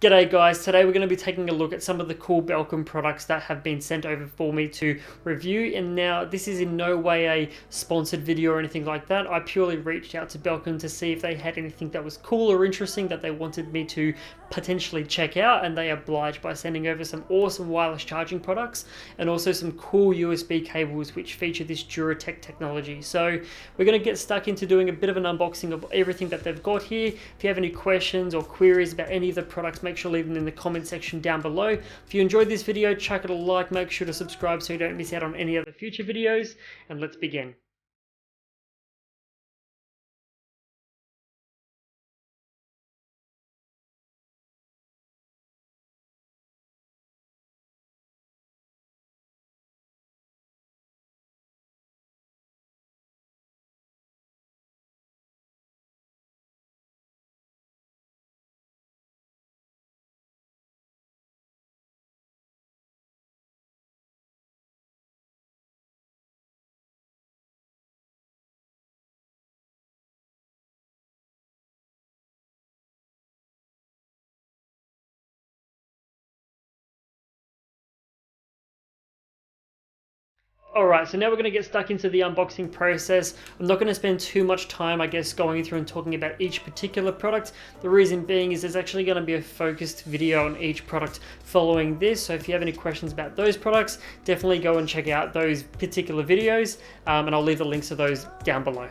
G'day guys, today we're going to be taking a look at some of the cool Belkin products that have been sent over for me to review. And now this is in no way a sponsored video or anything like that. I purely reached out to Belkin to see if they had anything that was cool or interesting that they wanted me to potentially check out, and they obliged by sending over some awesome wireless charging products and also some cool USB cables which feature this Duratec technology. So we're going to get stuck into doing a bit of an unboxing of everything that they've got here. If you have any questions or queries about any of the products, make sure to leave them in the comment section down below. If you enjoyed this video, chuck it a like, make sure to subscribe so you don't miss out on any other future videos, and let's begin. Alright, so now we're going to get stuck into the unboxing process. I'm not going to spend too much time, I guess, going through and talking about each particular product. The reason being is there's actually going to be a focused video on each product following this. So if you have any questions about those products, definitely go and check out those particular videos, and I'll leave the links to those down below.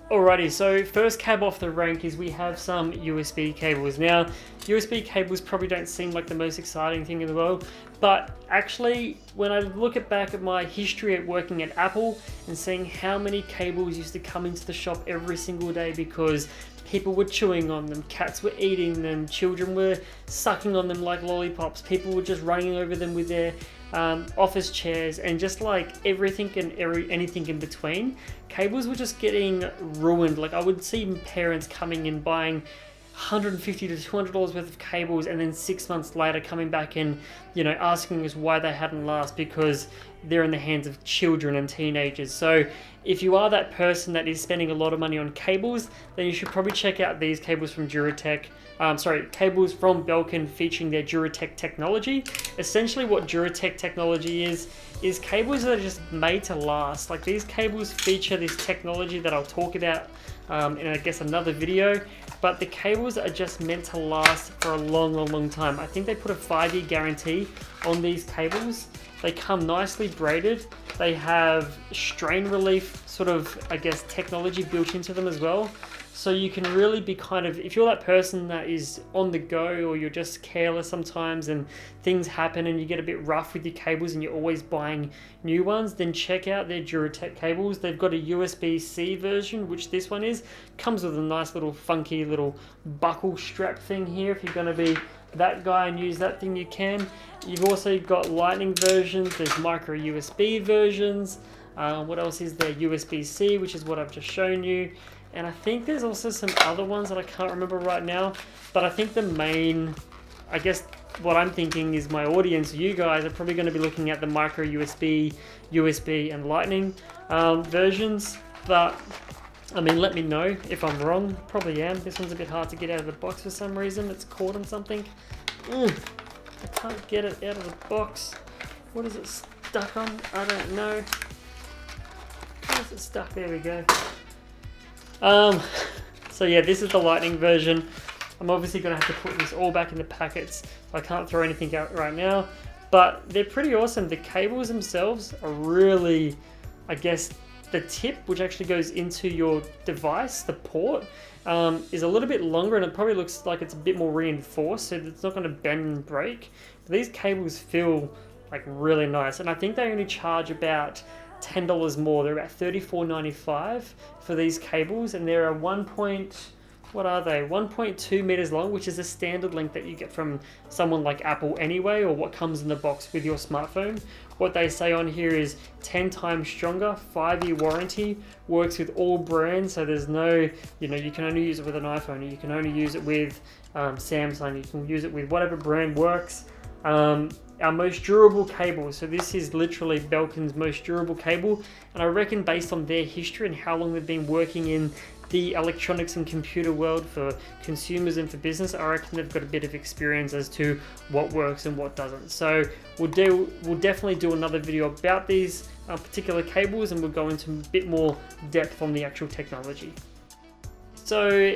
Alrighty, so first cab off the rank is we have some USB cables. Now, USB cables probably don't seem like the most exciting thing in the world, but actually, when I look back at my history at working at Apple and seeing how many cables used to come into the shop every single day because people were chewing on them, cats were eating them, children were sucking on them like lollipops, people were just running over them with their office chairs, and just like everything and anything in between, cables were just getting ruined. Like, I would see parents coming in buying $150 to $200 worth of cables, and then 6 months later coming back and, you know, asking us why they hadn't last, because they're in the hands of children and teenagers. So if you are that person that is spending a lot of money on cables, then you should probably check out these cables from Duratec. Cables from Belkin featuring their Duratec technology. Essentially what Duratec technology is cables that are just made to last. Like, these cables feature this technology that I'll talk about in, I guess, another video, but the cables are just meant to last for a long time. I think they put a 5-year guarantee on these cables. They come nicely braided. They have strain relief sort of, I guess, technology built into them as well. So you can really be kind of, if you're that person that is on the go, or you're just careless sometimes and things happen and you get a bit rough with your cables and you're always buying new ones, then check out their Duratec cables. They've got a USB-C version, which this one is. Comes with a nice little funky little buckle strap thing here. If you're going to be that guy and use that thing, you can. You've also got Lightning versions. There's micro USB versions. What else is there? USB-C, which is what I've just shown you. And I think there's also some other ones that I can't remember right now, but I think the main, I guess what I'm thinking is my audience, you guys, are probably going to be looking at the micro USB, USB and Lightning versions. But I mean, let me know if I'm wrong. Probably am. This one's a bit hard to get out of the box for some reason. It's caught on something. I can't get it out of the box. What is it stuck on? I don't know. Where is it stuck? There we go. So yeah, this is the Lightning version. I'm obviously going to have to put this all back in the packets. I can't throw anything out right now, but they're pretty awesome. The cables themselves are really, I guess, the tip, which actually goes into your device, the port, is a little bit longer, and it probably looks like it's a bit more reinforced, so it's not going to bend and break. But these cables feel like really nice, and I think they only charge about $10 more. They're about $34.95 for these cables, and they're a 1.2 meters long, which is a standard length that you get from someone like Apple anyway, or what comes in the box with your smartphone. What they say on here is 10 times stronger, 5-year warranty, works with all brands, so there's no, you can only use it with an iPhone, or you can only use it with Samsung, you can use it with whatever brand works. Our most durable cable, so this is literally Belkin's most durable cable, and I reckon based on their history and how long they've been working in the electronics and computer world for consumers and for business, I reckon they've got a bit of experience as to what works and what doesn't. So we'll definitely do another video about these particular cables, and we'll go into a bit more depth on the actual technology. So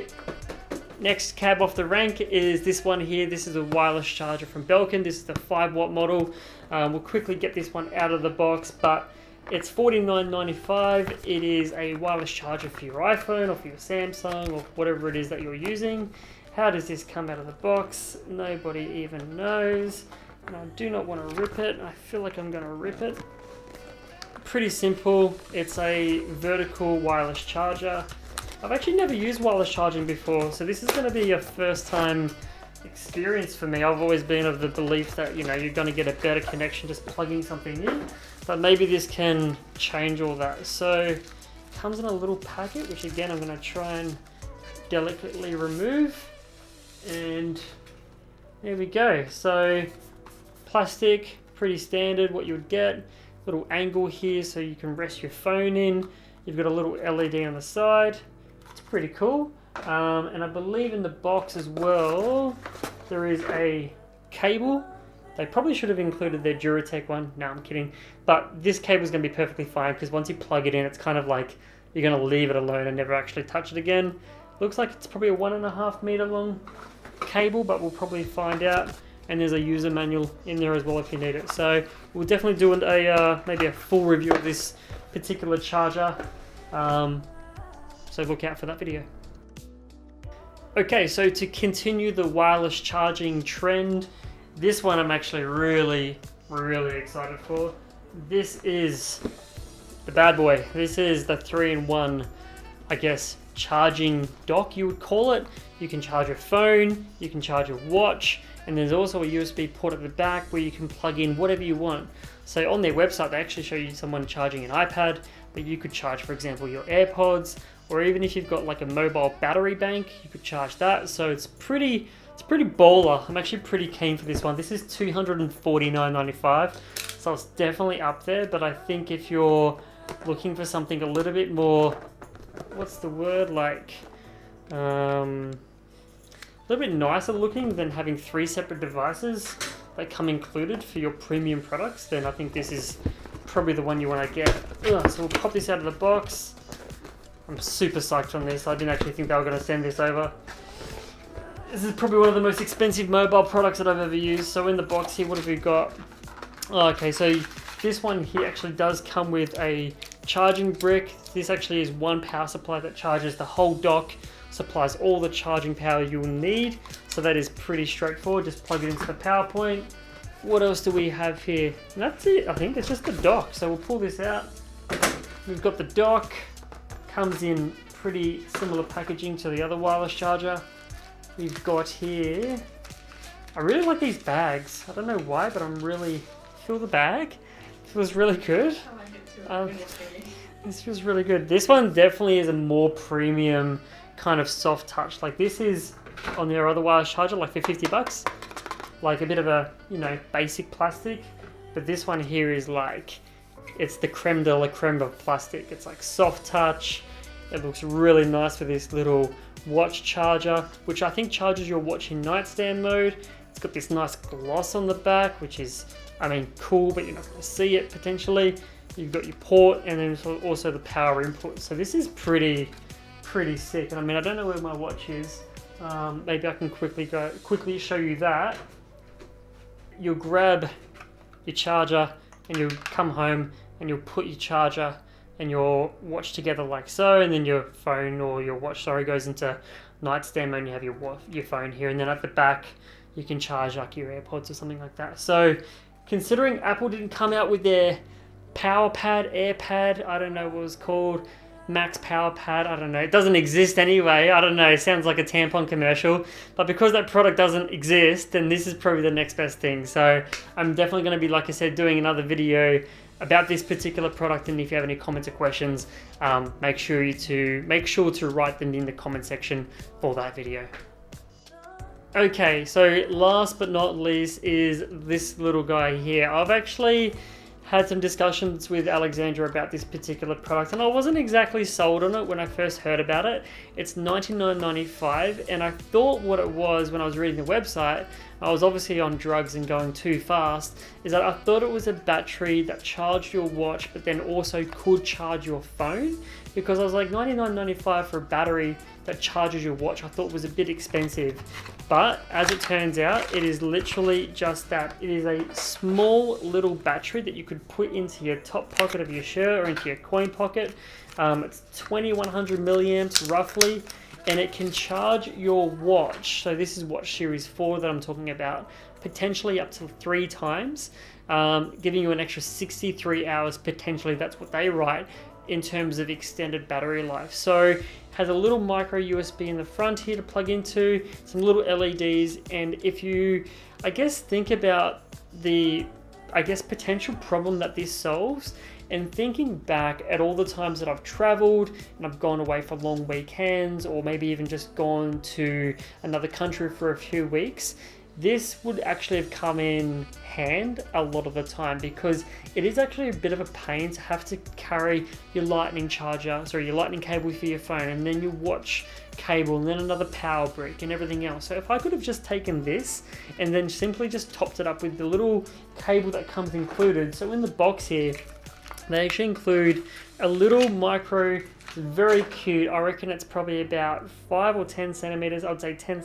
next cab off the rank is this one here. This is a wireless charger from Belkin. This is the 5-watt model. We'll quickly get this one out of the box, but it's $49.95. It is a wireless charger for your iPhone or for your Samsung or whatever it is that you're using. How does this come out of the box? Nobody even knows. And I do not want to rip it. I feel like I'm going to rip it. Pretty simple. It's a vertical wireless charger. I've actually never used wireless charging before, so this is going to be a first time experience for me. I've always been of the belief that, you know, you're going to get a better connection just plugging something in, but maybe this can change all that. So it comes in a little packet, which again I'm going to try and delicately remove, and there we go. So plastic, pretty standard what you would get. Little angle here so you can rest your phone in. You've got a little LED on the side. It's pretty cool. And I believe in the box as well there is a cable. They probably should have included their Duratec one. No, I'm kidding. But this cable is going to be perfectly fine, because once you plug it in, it's kind of like you're going to leave it alone and never actually touch it again. Looks like it's probably a 1.5 meter long cable, but we'll probably find out. And there's a user manual in there as well if you need it. So we'll definitely do maybe a full review of this particular charger. So look out for that video. Okay, so to continue the wireless charging trend, this one I'm actually really excited for. This is the bad boy. This is the 3-in-1, I guess, charging dock, you would call it. You can charge your phone, you can charge your watch, and there's also a USB port at the back where you can plug in whatever you want. So on their website, they actually show you someone charging an iPad, but you could charge, for example, your Airpods, or even if you've got like a mobile battery bank, you could charge that. So it's pretty baller. I'm actually pretty keen for this one. This is $249.95, so it's definitely up there. But I think if you're looking for something a little bit more, what's the word, like a little bit nicer looking than having 3 separate devices that come included for your premium products, then I think this is probably the one you want to get. So we'll pop this out of the box. I'm super psyched on this. I didn't actually think they were going to send this over. This is probably one of the most expensive mobile products that I've ever used. So in the box here, what have we got? Oh, okay, so this one here actually does come with a charging brick. This actually is one power supply that charges the whole dock, supplies all the charging power you'll need. So that is pretty straightforward. Just plug it into the power point. What else do we have here? And that's it. I think it's just the dock. So we'll pull this out. We've got the dock. Comes in pretty similar packaging to the other wireless charger. We've got here, I really like these bags. I don't know why, but feel the bag. It feels really good. I like it too. This feels really good. This one definitely is a more premium kind of soft touch. Like this is on their other wireless charger, like for $50. Like a bit of a, you know, basic plastic. But this one here is like, it's the creme de la creme of plastic. It's like soft touch. It looks really nice for this little watch charger, which I think charges your watch in nightstand mode. It's got this nice gloss on the back, which is, I mean, cool, but you're not going to see it potentially. You've got your port and then also the power input. So this is pretty sick. And I mean, I don't know where my watch is. Maybe I can quickly show you that. You'll grab your charger and you'll come home and you'll put your charger and your watch together like so, and then your phone or your watch, goes into nightstand mode and you have your phone here, and then at the back you can charge like your AirPods or something like that. So considering Apple didn't come out with their power pad, AirPad, I don't know what it was called, Max Power Pad, I don't know, it doesn't exist anyway, I don't know, it sounds like a tampon commercial, but because that product doesn't exist, then this is probably the next best thing. So I'm definitely going to be, like I said, doing another video about this particular product, and if you have any comments or questions, make sure to write them in the comment section for that video. Okay, so last but not least is this little guy here. I've actually had some discussions with Alexandra about this particular product, and I wasn't exactly sold on it when I first heard about it. It's $99.95, and I thought what it was when I was reading the website, I was obviously on drugs and going too fast, is that I thought it was a battery that charged your watch but then also could charge your phone, because I was like, $99.95 for a battery that charges your watch I thought was a bit expensive. But as it turns out, it is literally just that. It is a small little battery that you could put into your top pocket of your shirt or into your coin pocket. It's 2100 milliamps roughly, and it can charge your watch. So this is watch series 4 that I'm talking about, potentially up to 3 times, giving you an extra 63 hours potentially. That's what they write in terms of extended battery life. So has a little micro USB in the front here to plug into, some little LEDs, and if you, I guess, think about the, potential problem that this solves, and thinking back at all the times that I've traveled and I've gone away for long weekends, or maybe even just gone to another country for a few weeks, this would actually have come in hand a lot of the time, because it is actually a bit of a pain to have to carry your lightning cable for your phone, and then your watch cable, and then another power brick and everything else. So if I could have just taken this and then simply just topped it up with the little cable that comes included. So in the box here, they actually include a little micro, very cute, I reckon it's probably about 5 or 10 centimeters, I'd say 10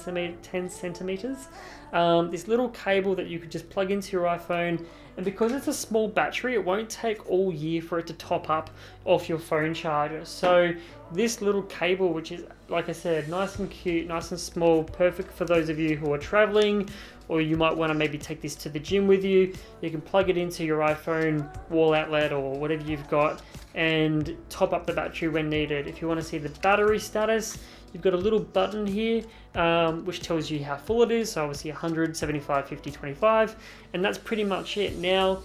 centimeters. This little cable that you could just plug into your iPhone, and because it's a small battery, it won't take all year for it to top up off your phone charger. So this little cable, which is, like I said, nice and cute, nice and small, perfect for those of you who are traveling, or you might want to maybe take this to the gym with you. You can plug it into your iPhone wall outlet or whatever you've got and top up the battery when needed. If you want to see the battery status, you've got a little button here which tells you how full it is. So obviously 100, 75, 50, 25, and that's pretty much it. Now,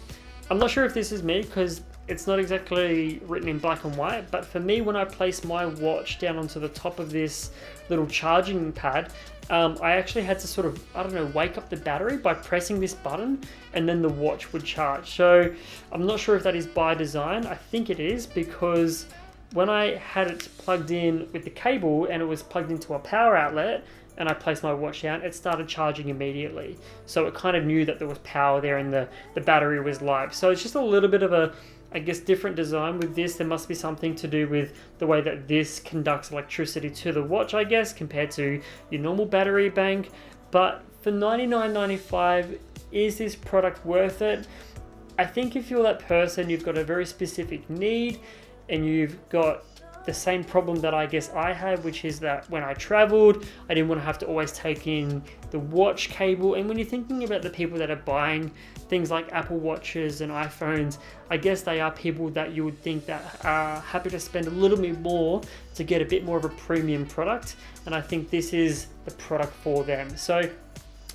I'm not sure if this is me because it's not exactly written in black and white, but for me, when I place my watch down onto the top of this little charging pad, I actually had to sort of, wake up the battery by pressing this button, and then the watch would charge. So I'm not sure if that is by design. I think it is, because when I had it plugged in with the cable and it was plugged into a power outlet and I placed my watch down, it started charging immediately. So it kind of knew that there was power there and the battery was live. So it's just a little bit of a, different design with this. There must be something to do with the way that this conducts electricity to the watch, I guess, compared to your normal battery bank. But for $99.95, is this product worth it? I think if you're that person, you've got a very specific need and you've got the same problem that I guess I had, which is that when I traveled, I didn't want to have to always take in the watch cable. And when you're thinking about the people that are buying things like Apple Watches and iPhones, I guess they are people that you would think that are happy to spend a little bit more to get a bit more of a premium product. And I think this is the product for them. So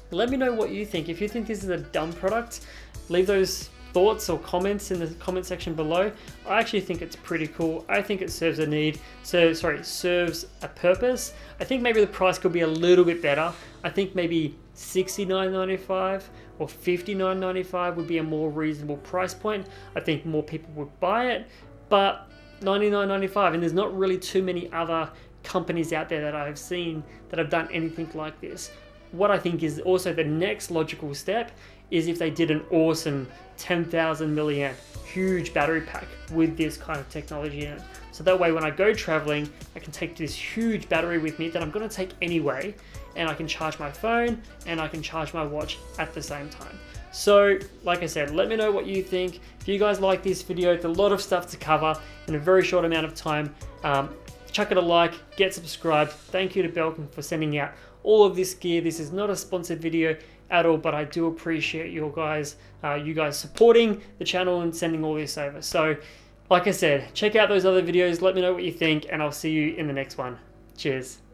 let me know what you think. If you think this is a dumb product, leave those thoughts or comments in the comment section below. I actually think it's pretty cool. I think it serves a need. Serves a purpose. I think maybe the price could be a little bit better. I think maybe $69.95 or $59.95 would be a more reasonable price point. I think more people would buy it, but $99.95, and there's not really too many other companies out there that I have seen that have done anything like this. What I think is also the next logical step is if they did an awesome 10,000 milliamp huge battery pack with this kind of technology in it. So that way when I go traveling, I can take this huge battery with me that I'm going to take anyway, and I can charge my phone and I can charge my watch at the same time. So like I said, let me know what you think. If you guys like this video, it's a lot of stuff to cover in a very short amount of time. Chuck it a like, get subscribed. Thank you to Belkin for sending out all of this gear. This is not a sponsored video at all, but I do appreciate you guys supporting the channel and sending all this over. So like I said, check out those other videos, let me know what you think, and I'll see you in the next one. Cheers.